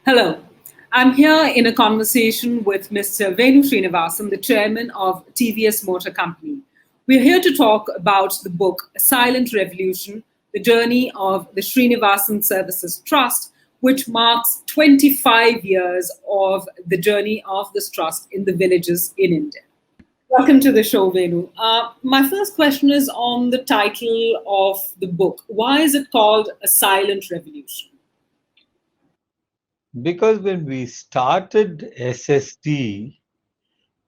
Hello. I'm here in a conversation with Mr. Venu Srinivasan, the chairman of TVS Motor Company. We're here to talk about the book A Silent Revolution, the journey of the Srinivasan Services Trust, which marks 25 years of the journey of this trust in the villages in India. Welcome to the show, Venu. My first question is on the title of the book. Why is it called A Silent Revolution? Because when we started SST, we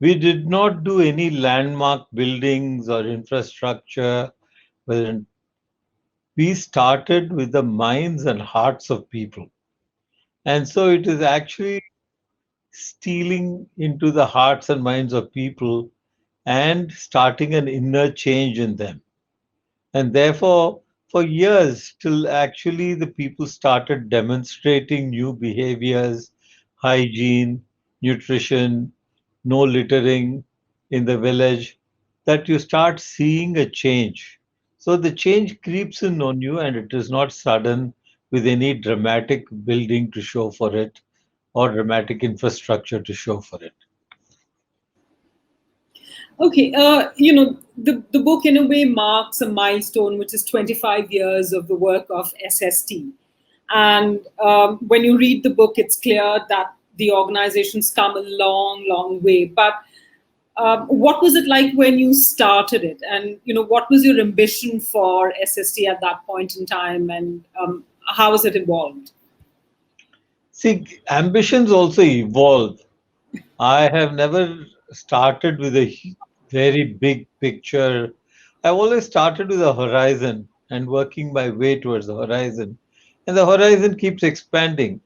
did not do any landmark buildings or infrastructure. Well, we started with the minds and hearts of people. And so it is actually stealing into the hearts and minds of people and starting an inner change in them. And therefore, for years, till actually the people started demonstrating new behaviors, hygiene, nutrition, no littering in the village, that you start seeing a change. So the change creeps in on you, and it is not sudden with any dramatic building to show for it or dramatic infrastructure to show for it. Okay, the book in a way marks a milestone, which is 25 years of the work of SST. And when you read the book, it's clear that the organization's come a long, long way. But what was it like when you started it? And, what was your ambition for SST at that point in time? And how has it evolved? See, ambitions also evolve. I have never started with a very big picture. I've always started with a horizon and working my way towards the horizon. And the horizon keeps expanding.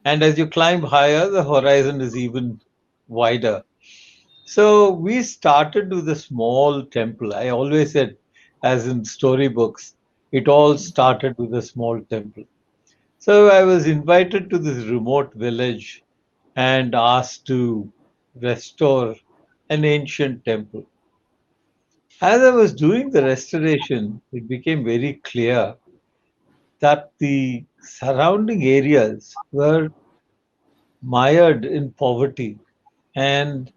And as you climb higher, the horizon is even wider. So we started with a small temple. I always said, as in storybooks, it all started with a small temple. So I was invited to this remote village and asked to restore an ancient temple. As I was doing the restoration, it became very clear that the surrounding areas were mired in poverty, and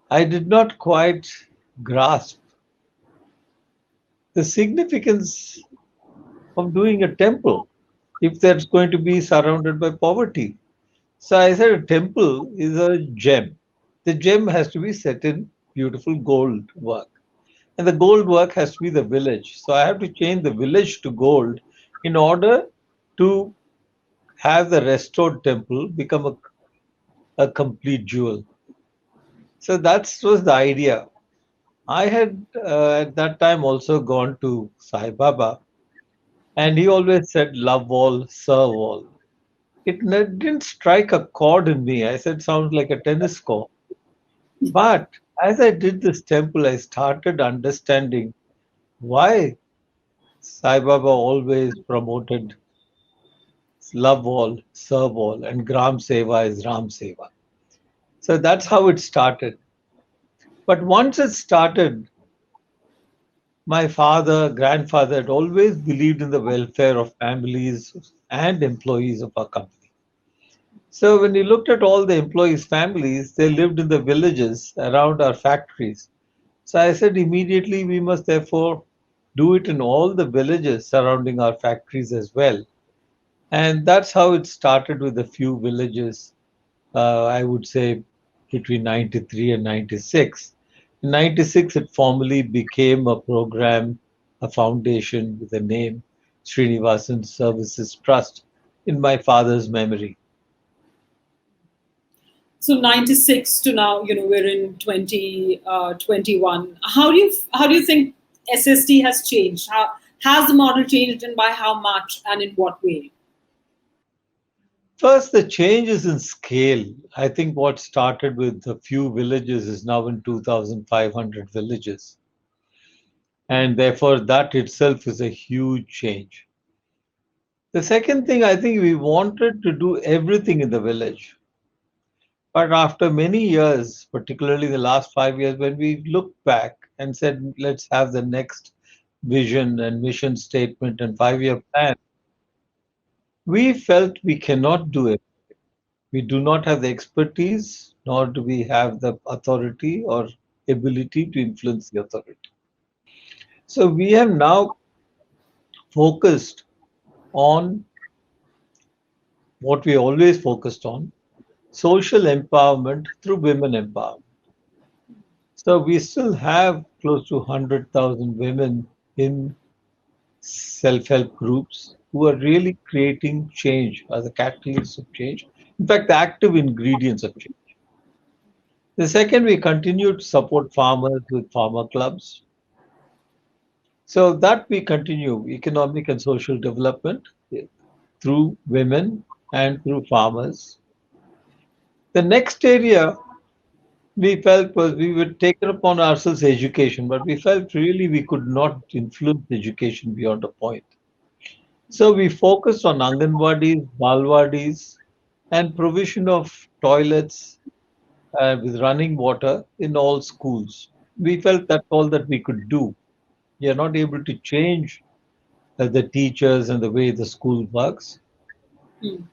I did not quite grasp the significance of doing a temple if that's going to be surrounded by poverty. So I said a temple is a gem. The gem has to be set in beautiful gold work. And the gold work has to be the village. So I have to change the village to gold in order to have the restored temple become a complete jewel. So that was the idea. I had at that time also gone to Sai Baba, and he always said, love all, serve all. Didn't strike a chord in me. I said, sounds like a tennis score. But as I did this temple, I started understanding why Sai Baba always promoted love all, serve all, and Gram Seva is Ram Seva. So that's how it started. But once it started, my father, grandfather had always believed in the welfare of families and employees of our company. So when we looked at all the employees' families, they lived in the villages around our factories. So I said immediately we must therefore do it in all the villages surrounding our factories as well. And that's how it started with a few villages, I would say between 93 and 96. In 96, it formally became a program, a foundation with the name Srinivasan Services Trust in my father's memory. So 96 to now, we're in 2021. How do you think SST has changed? How has the model changed, and by how much, and in what way? First, the change is in scale. I think what started with a few villages is now in 2,500 villages. And therefore, that itself is a huge change. The second thing, I think we wanted to do everything in the village. But after many years, particularly the last 5 years, when we looked back and said, let's have the next vision and mission statement and 5-year plan, we felt we cannot do it. We do not have the expertise, nor do we have the authority or ability to influence the authority. So we have now focused on what we always focused on, social empowerment through women empowerment. So we still have close to 100,000 women in self-help groups who are really creating change as the catalysts of change. In fact, the active ingredients of change. The second, we continue to support farmers with farmer clubs. So that we continue economic and social development through women and through farmers. The next area we felt was we were taken upon ourselves education, but we felt really we could not influence education beyond a point. So we focused on Anganwadis, Balwadis, and provision of toilets with running water in all schools. We felt that's all that we could do. We are not able to change the teachers and the way the school works. Mm.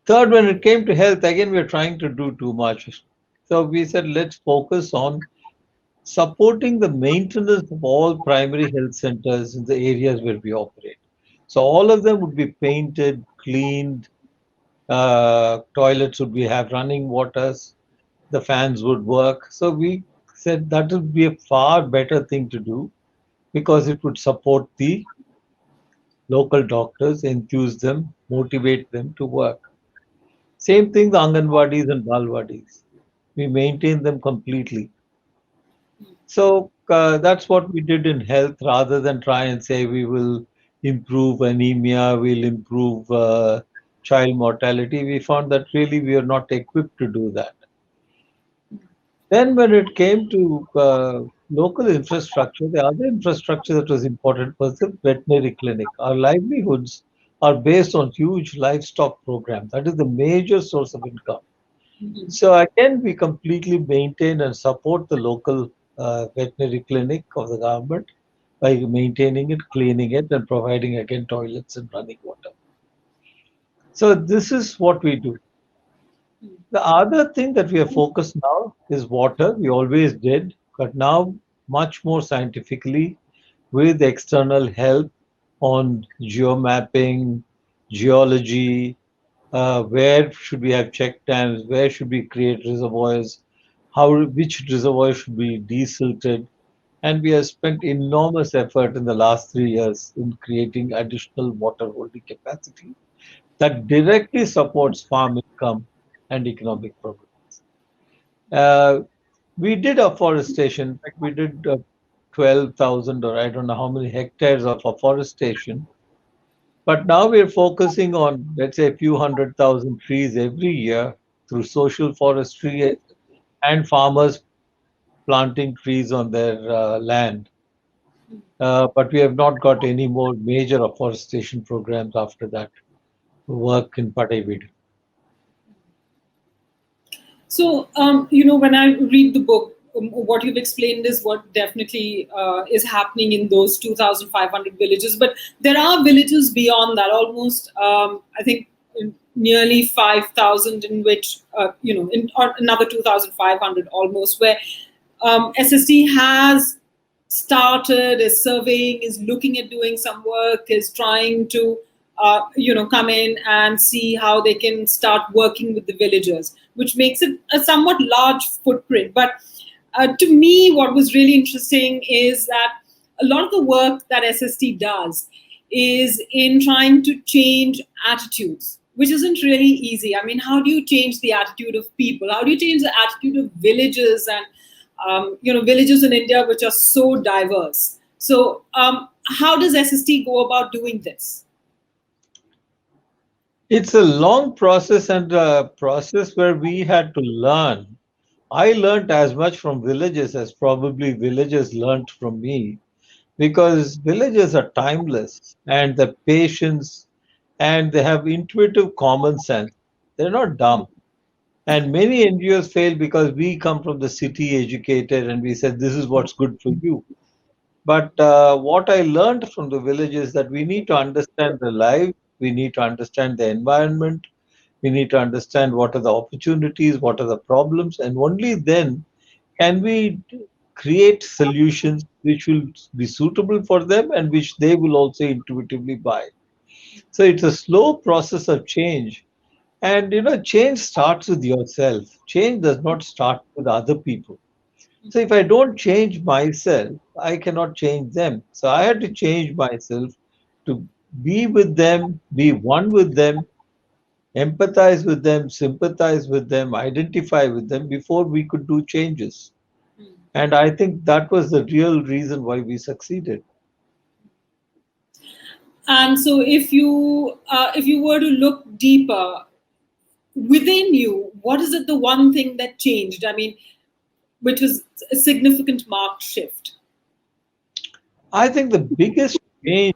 Third, when it came to health, again, we are trying to do too much. So we said, let's focus on supporting the maintenance of all primary health centers in the areas where we operate. So all of them would be painted, cleaned, toilets would be have running waters, the fans would work. So we said that would be a far better thing to do because it would support the local doctors, enthuse them, motivate them to work. Same thing the Anganwadis and Balwadis. We maintain them completely. So that's what we did in health rather than try and say we will improve anemia, we'll improve child mortality. We found that really we are not equipped to do that. Then, when it came to local infrastructure, the other infrastructure that was important was the veterinary clinic. Our livelihoods are based on huge livestock programs. That is the major source of income. Mhm. So again, we completely maintain and support the local veterinary clinic of the government by maintaining it, cleaning it, and providing again toilets and running water. So this is what we do. The other thing that we are focused now is water. We always did, but now much more scientifically with external help on geomapping, geology, where should we have check dams, where should we create reservoirs, how which reservoir should be desilted, and we have spent enormous effort in the last 3 years in creating additional water holding capacity that directly supports farm income and economic progress. Uh, we did afforestation. In fact, we did 12,000 or I don't know how many hectares of afforestation. But now we're focusing on, let's say, a few 100,000 trees every year through social forestry and farmers planting trees on their land. But we have not got any more major afforestation programs after that work in Pataivid. So, when I read the book, what you've explained is what definitely is happening in those 2,500 villages. But there are villages beyond that, almost, I think, nearly 5,000, in which, or another 2,500 almost, where SST has started, is surveying, is looking at doing some work, is trying to, come in and see how they can start working with the villagers, which makes it a somewhat large footprint. But to me, what was really interesting is that a lot of the work that SST does is in trying to change attitudes, which isn't really easy. I mean, how do you change the attitude of people? How do you change the attitude of villages and villages in India which are so diverse? So, how does SST go about doing this? It's a long process and a process where we had to learn. I learned as much from villages as probably villages learned from me because villages are timeless and the patience and they have intuitive common sense. They're not dumb. And many NGOs fail because we come from the city educated and we said this is what's good for you. But what I learned from the village is that we need to understand the life, we need to understand the environment, We need to understand what are the opportunities, what are the problems, and only then can we create solutions which will be suitable for them and which they will also intuitively buy. So it's a slow process of change. And change starts with yourself. Change does not start with other people. So if I don't change myself, I cannot change them. So I had to change myself to be with them, be one with them, empathize with them, sympathize with them, identify with them before we could do changes. And I think that was the real reason why we succeeded. And so, if you were to look deeper within you, what is it the one thing that changed? I mean, which was a significant marked shift. I think the biggest change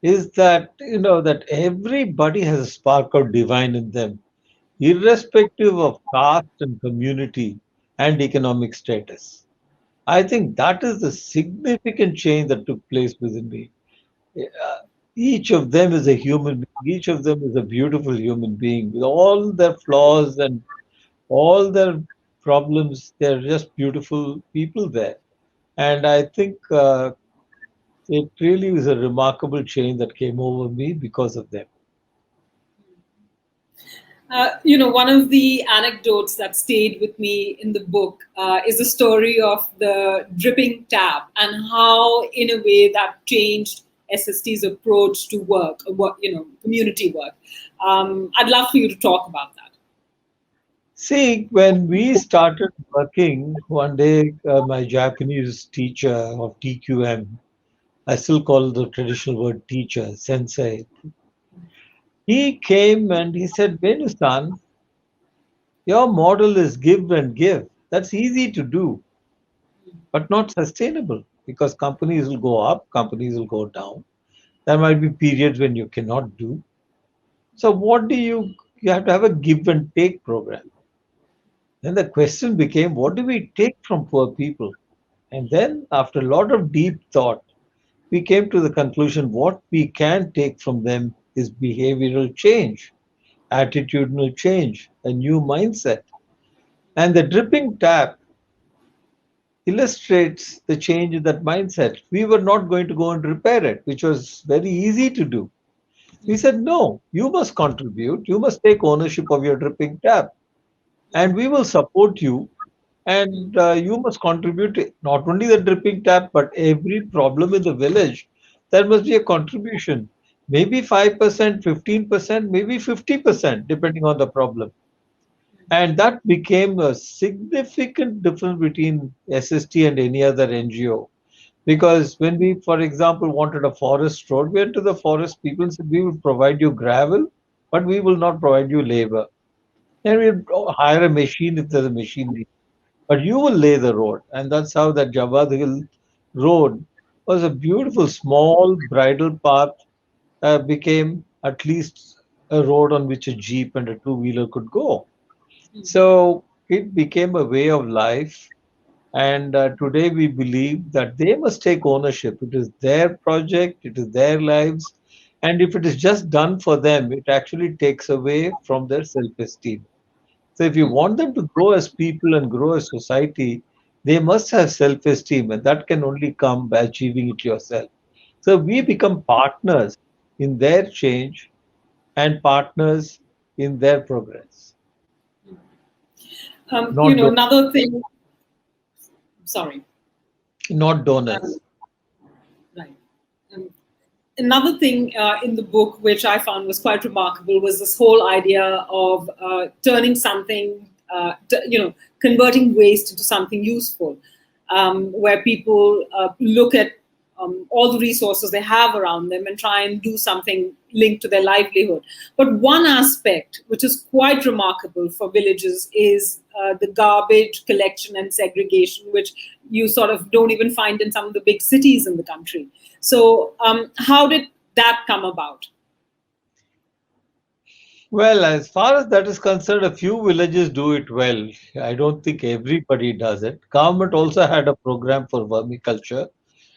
is that that everybody has a spark of divine in them, irrespective of caste and community and economic status. I think that is the significant change that took place within me. Uh, each of them is a human being. Each of them is a beautiful human being with all their flaws and all their problems. They're just beautiful people there. And I think it really was a remarkable change that came over me because of them. One of the anecdotes that stayed with me in the book is the story of the dripping tap and how, in a way, that changed SST's approach to work, community work. I'd love for you to talk about that. See, when we started working, one day my Japanese teacher of TQM, I still call the traditional word teacher, sensei, he came and he said, Venu-san, your model is give and give. That's easy to do, but not sustainable because companies will go up, companies will go down. There might be periods when you cannot do. So what do you have to have a give and take program. Then the question became, what do we take from poor people? And then after a lot of deep thought, we came to the conclusion what we can take from them is behavioral change, attitudinal change, a new mindset. And the dripping tap illustrates the change in that mindset. We were not going to go and repair it, which was very easy to do. We said, no, you must contribute. You must take ownership of your dripping tap. And we will support you. And you must contribute to not only the dripping tap, but every problem in the village. There must be a contribution. Maybe 5%, 15%, maybe 50%, depending on the problem. And that became a significant difference between SST and any other NGO. Because when we, for example, wanted a forest road, we went to the forest people and said, we will provide you gravel, but we will not provide you labor. And we'll hire a machine if there's a machine needed. But you will lay the road. And that's how that Jawad Hill road was a beautiful, small bridle path, became at least a road on which a jeep and a two-wheeler could go. So it became a way of life. And today we believe that they must take ownership. It is their project, it is their lives. And if it is just done for them, it actually takes away from their self esteem. So if you want them to grow as people and grow as society, they must have self esteem. And that can only come by achieving it yourself. So we become partners in their change and partners in their progress, not, Another thing. Sorry. not Um, donors. right. Um, Another thing in the book which I found was quite remarkable was this whole idea of turning something, converting waste into something useful, where people look at all the resources they have around them and try and do something linked to their livelihood. But one aspect which is quite remarkable for villages is the garbage collection and segregation, which you sort of don't even find in some of the big cities in the country. So, how did that come about? Well, as far as that is concerned, a few villages do it well. I don't think everybody does it. Government also had a program for vermiculture,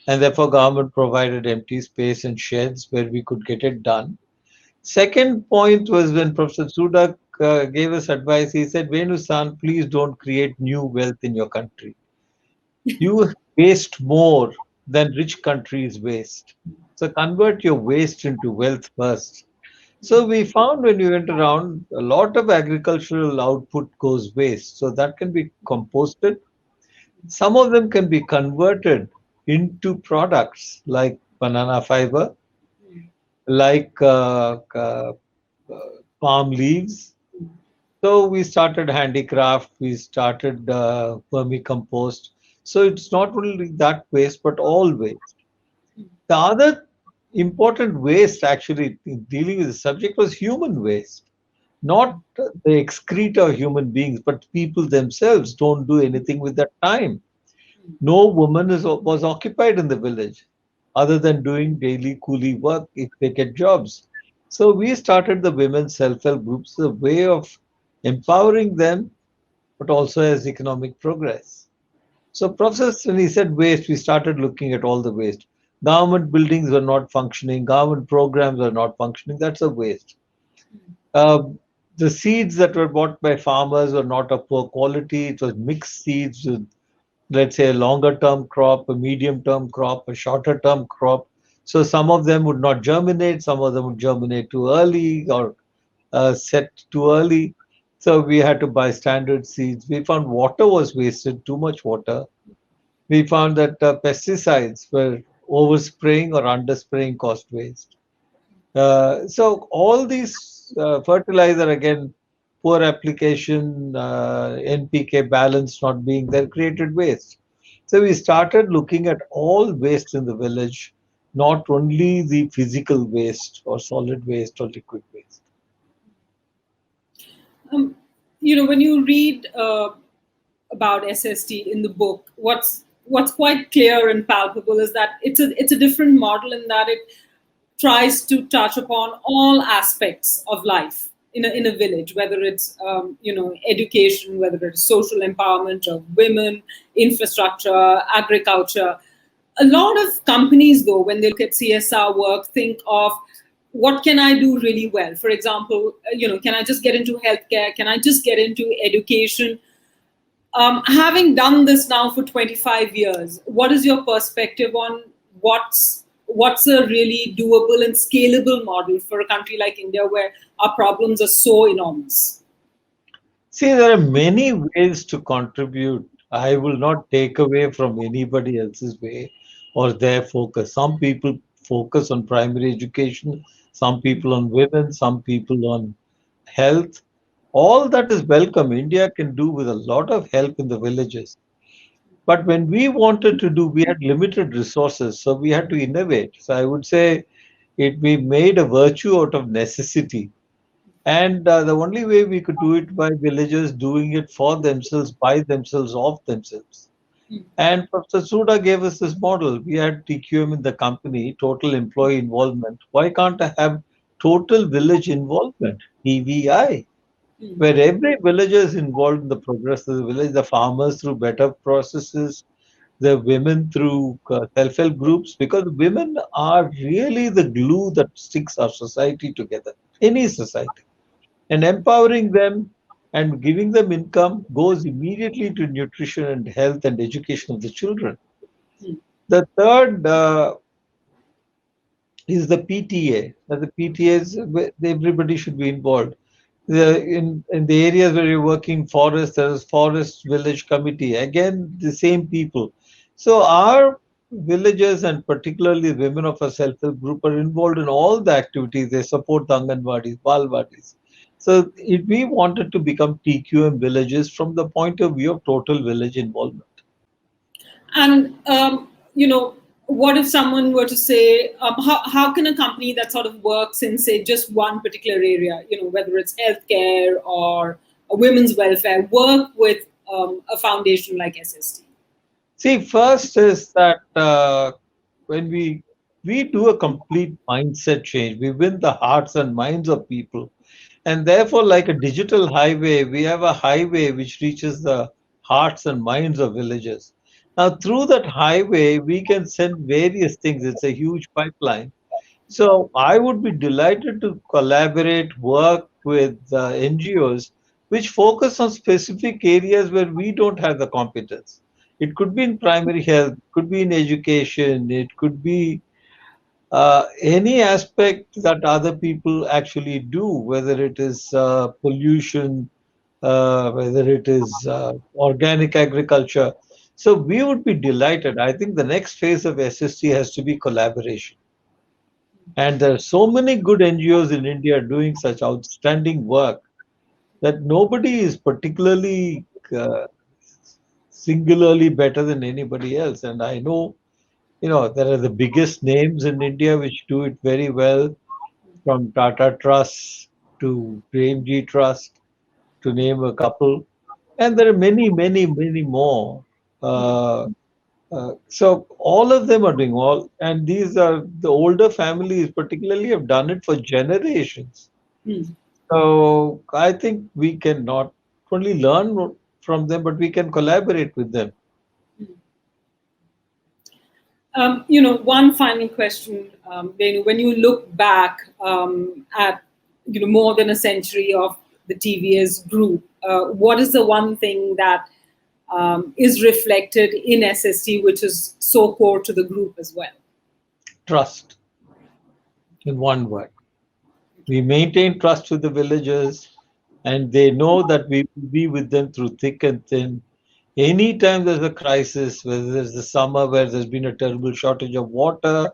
and therefore government provided empty space and sheds where we could get it done. Second point was when Professor Sudak gave us advice. He said, Venu-san, please don't create new wealth in your country. You waste more than rich countries waste. So convert your waste into wealth first. So we found when we went around, a lot of agricultural output goes waste. So that can be composted. Some of them can be converted into products like banana fiber, like palm leaves. So we started handicraft, we started vermicompost. So it's not only that waste, but all waste. The other important waste actually in dealing with the subject was human waste. Not the excreta of human beings, but people themselves don't do anything with that time. No woman was occupied in the village other than doing daily coolie work if they get jobs. So we started the women's self-help groups, a way of empowering them, but also as economic progress. So process, when he said waste, we started looking at all the waste. Government buildings were not functioning, government programs were not functioning, that's a waste. Uh, the seeds that were bought by farmers were not of poor quality, it was mixed seeds with, let's say, a longer term crop, a medium term crop, a shorter term crop. So some of them would not germinate, some of them would germinate too early or set too early. So we had to buy standard seeds. We found water was wasted, too much water. We found that pesticides were overspraying or underspraying caused waste. So all these fertilizer again, poor application, NPK balance not being there created waste. So we started looking at all waste in the village, not only the physical waste or solid waste or liquid waste. Um, when you read about SST in the book, what's quite clear and palpable is that it's a different model in that it tries to touch upon all aspects of life in a village, whether it's education, whether it's social empowerment of women, infrastructure, agriculture. A lot of companies, though, when they look at CSR work, think of what can I do really well. For example, can I just get into healthcare? Can I just get into education? Having done this now for 25 years, what is your perspective on what's a really doable and scalable model for a country like India where our problems are so enormous? See, there are many ways to contribute. I will not take away from anybody else's way or their focus. Some people focus on primary education, some people on women, some people on health. All that is welcome. India can do with a lot of help in the villages. But when we wanted to do, we had limited resources, so we had to innovate. So I would say we made a virtue out of necessity. And the only way we could do it by villagers doing it for themselves, by themselves, of themselves. And Professor Suda gave us this model. We had TQM in the company, total employee involvement. Why can't I have total village involvement, TVI, where every villager is involved in the progress of the village, the farmers through better processes, the women through self-help groups, because women are really the glue that sticks our society together, any society. And empowering them and giving them income goes immediately to nutrition and health and education of the children. The third is the PTA. That the PTAs, everybody should be involved. In the areas where you're working forest, there is forest village committee. Again, the same people. So our villagers and particularly women of a self-help group are involved in all the activities. They support the Anganwadis, Balwadis. So if we wanted to become TQM villages from the point of view of total village involvement. And what if someone were to say, how can a company that sort of works in, say, just one particular area, whether it's healthcare or women's welfare, work with a foundation like SST? See, first is that when we do a complete mindset change, we win the hearts and minds of people, and therefore, like a digital highway, we have a highway which reaches the hearts and minds of villagers. Now, through that highway, we can send various things. It's a huge pipeline. So I would be delighted to collaborate, work with NGOs which focus on specific areas where we don't have the competence. It could be in primary health, could be in education, it could be any aspect that other people actually do, whether it is pollution, whether it is organic agriculture. So we would be delighted. I think the next phase of SST has to be collaboration. And there are so many good NGOs in India doing such outstanding work that nobody is particularly uh, singularly better than anybody else. And I know, there are the biggest names in India which do it very well, from Tata Trust to Premji Trust, to name a couple. And there are many, many, many more. Uh, so all of them are doing all, and these are the older families, particularly, have done it for generations. Hmm. So I think we can not only learn from them, but we can collaborate with them. One final question, Venu, when you look back at more than a century of the TVS group, what is the one thing that is reflected in SST, which is so core to the group as well? Trust, in one word. We maintain trust with the villagers, and they know that we will be with them through thick and thin. Anytime there's a crisis, whether there's the summer where there's been a terrible shortage of water,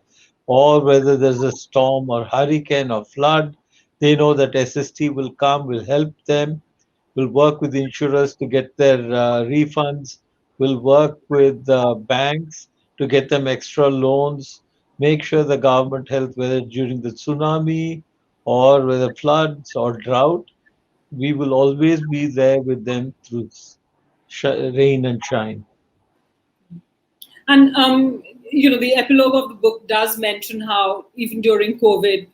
or whether there's a storm or hurricane or flood, they know that SST will come, will help them, will work with insurers to get their refunds, will work with banks to get them extra loans, make sure the government helps, whether during the tsunami or whether floods or drought, we will always be there with them through rain and shine. And the epilogue of the book does mention how even during COVID,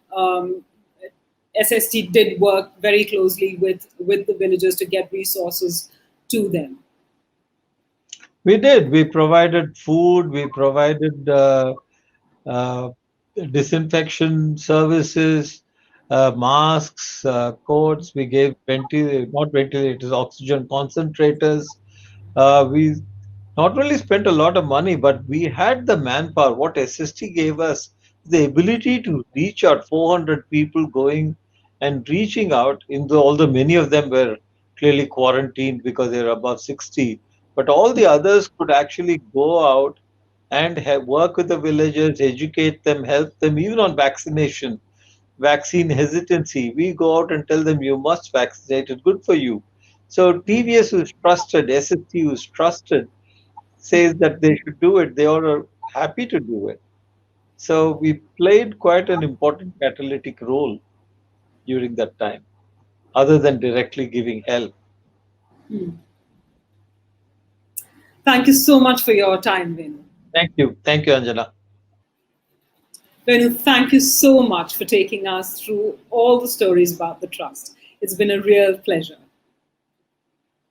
SST did work very closely with the villagers to get resources to them. We did. We provided food. We provided uh, disinfection services, masks, coats. We gave not ventilators, oxygen concentrators. We not only spent a lot of money, but we had the manpower. What SST gave us, the ability to reach out 400 people going and reaching out, although many of them were clearly quarantined because they were above 60, but all the others could actually go out and work with the villagers, educate them, help them, even on vaccination, vaccine hesitancy. We go out and tell them you must vaccinate, it's good for you. So TVS, who's trusted, SST, who's trusted, says that they should do it. They all are happy to do it. So we played quite an important catalytic role during that time, other than directly giving help. Hmm. Thank you so much for your time, Venu. Thank you. Thank you, Anjana. Venu, thank you so much for taking us through all the stories about the trust. It's been a real pleasure.